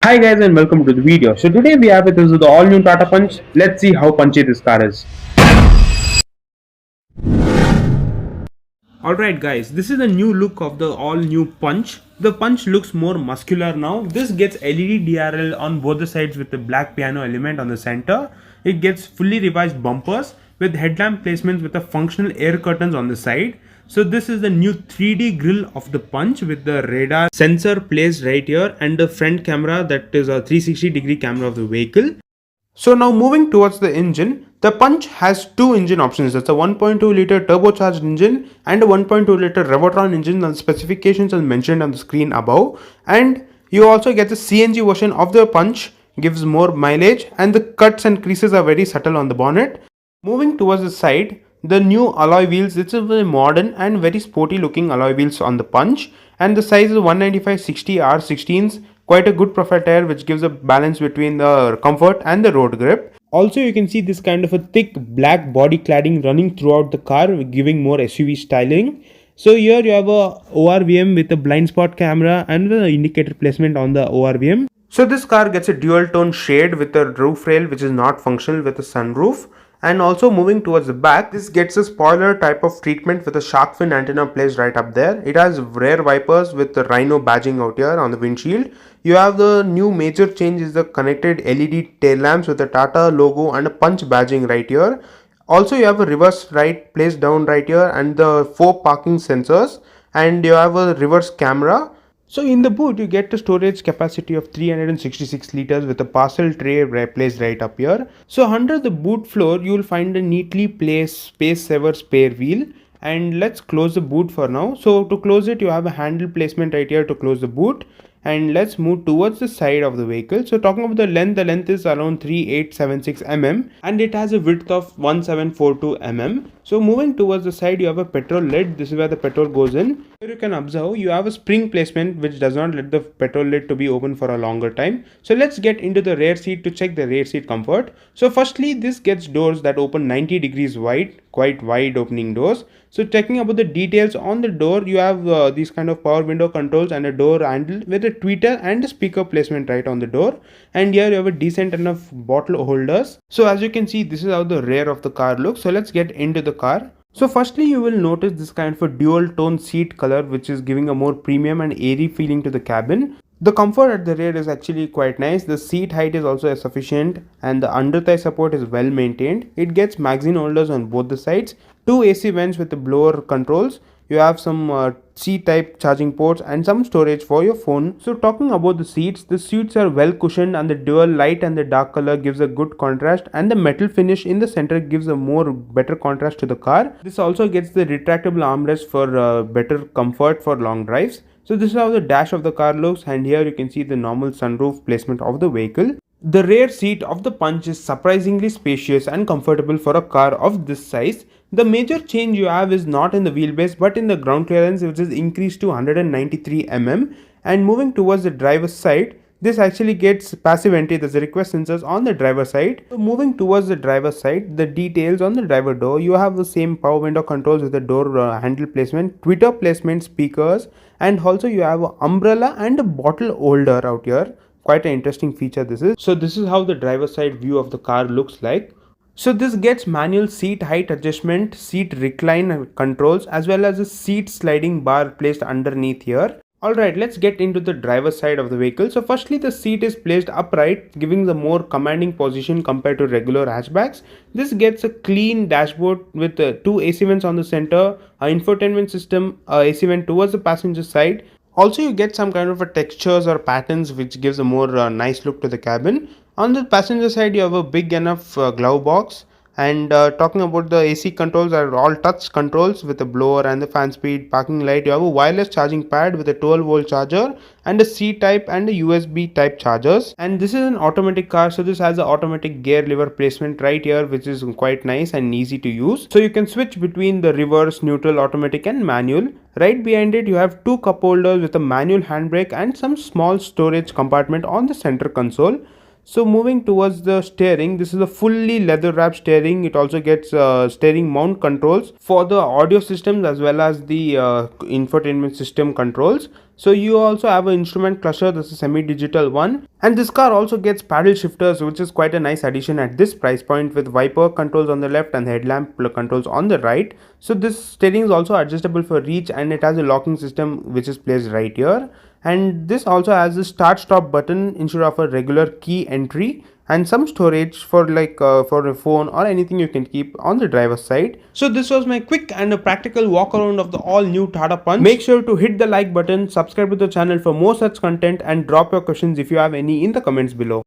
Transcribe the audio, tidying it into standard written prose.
Hi guys and welcome to the video. So today we have with us the all new Tata Punch. Let's see how punchy this car is. Alright guys, this is the new look of the all new Punch. The Punch looks more muscular now. This gets LED DRL on both the sides with the black piano element on the center. It gets fully revised bumpers with headlamp placements with the functional air curtains on the side. So this is the new 3D grille of the Punch with the radar sensor placed right here and the front camera that is a 360-degree camera of the vehicle. So now moving towards the engine, the Punch has two engine options. It's a 1.2 liter turbocharged engine and a 1.2 liter Revotron engine. The specifications are mentioned on the screen above. And you also get the CNG version of the Punch, gives more mileage, and the cuts and creases are very subtle on the bonnet. Moving towards the side, the new alloy wheels, it's a very modern and very sporty looking alloy wheels on the Punch, and the size is 195/60 R16s, quite a good profile tire which gives a balance between the comfort and the road grip. Also you can see this kind of a thick black body cladding running throughout the car, giving more SUV styling. So here you have a ORVM with a blind spot camera and the indicator placement on the ORVM. So this car gets a dual tone shade with a roof rail which is not functional with a sunroof. And also moving towards the back, this gets a spoiler type of treatment with a shark fin antenna placed right up there. It has rear wipers with the Rhino badging out here on the windshield. You have the new major change is the connected LED tail lamps with the Tata logo and a Punch badging right here. Also you have a reverse right placed down right here and the 4 parking sensors, and you have a reverse camera. So in the boot you get a storage capacity of 366 liters with a parcel tray placed right up here. So under the boot floor you will find a neatly placed space saver spare wheel, and let's close the boot for now. So to close it you have a handle placement right here to close the boot, and let's move towards the side of the vehicle. So talking about the length is around 3876 mm and it has a width of 1742 mm. So moving towards the side you have a petrol lid. This is where the petrol goes in. Here you can observe you have a spring placement which does not let the petrol lid to be open for a longer time. So let's get into the rear seat to check the rear seat comfort. So firstly this gets doors that open 90 degrees wide, quite wide opening doors. So checking about the details on the door, you have these kind of power window controls and a door handle with a tweeter and a speaker placement right on the door. And here you have a decent enough bottle holders. So as you can see, this is how the rear of the car looks. So let's get into the car. So firstly you will notice this kind of a dual tone seat color which is giving a more premium and airy feeling to the cabin. The comfort at the rear is actually quite nice. The seat height is also sufficient and the under thigh support is well maintained. It gets magazine holders on both the sides, 2 AC vents with the blower controls. You have some C-type charging ports and some storage for your phone. So talking about the seats are well cushioned and the dual light and the dark color gives a good contrast, and the metal finish in the center gives a better contrast to the car. This also gets the retractable armrest for better comfort for long drives. So this is how the dash of the car looks, and here you can see the normal sunroof placement of the vehicle. The rear seat of the Punch is surprisingly spacious and comfortable for a car of this size. The major change you have is not in the wheelbase but in the ground clearance, which is increased to 193 mm. And moving towards the driver's side, this actually gets passive entry, there's a request sensors on the driver's side. So moving towards the driver's side, the details on the driver door, you have the same power window controls with the door handle placement, tweeter placement, speakers, and also you have an umbrella and a bottle holder out here. Quite an interesting feature this is. So this is how the driver's side view of the car looks like. So this gets manual seat height adjustment, seat recline controls, as well as a seat sliding bar placed underneath here. Alright, let's get into the driver's side of the vehicle. So firstly the seat is placed upright, giving the more commanding position compared to regular hatchbacks. This gets a clean dashboard with 2 AC vents on the center, an infotainment system, AC vent towards the passenger side. Also you get some kind of a textures or patterns which gives a more nice look to the cabin. On the passenger side you have a big enough glove box. And talking about the AC controls are all touch controls with the blower and the fan speed, parking light. You have a wireless charging pad with a 12-volt charger and a C-type and a USB type chargers. And this is an automatic car, so this has an automatic gear lever placement right here, which is quite nice and easy to use. So you can switch between the reverse, neutral, automatic and manual. Right behind it you have 2 cup holders with a manual handbrake and some small storage compartment on the center console. So moving towards the steering, this is a fully leather wrapped steering. It also gets steering mount controls for the audio systems as well as the infotainment system controls. So you also have an instrument cluster, this is semi digital one, and this car also gets paddle shifters, which is quite a nice addition at this price point, with wiper controls on the left and headlamp controls on the right. So this steering is also adjustable for reach, and it has a locking system which is placed right here. And this also has a start stop button instead of a regular key entry, and some storage for for a phone or anything you can keep on the driver's side. So this was my quick and a practical walk around of the all new Tata Punch. Make sure to hit the like button, subscribe to the channel for more such content, and drop your questions if you have any in the comments below.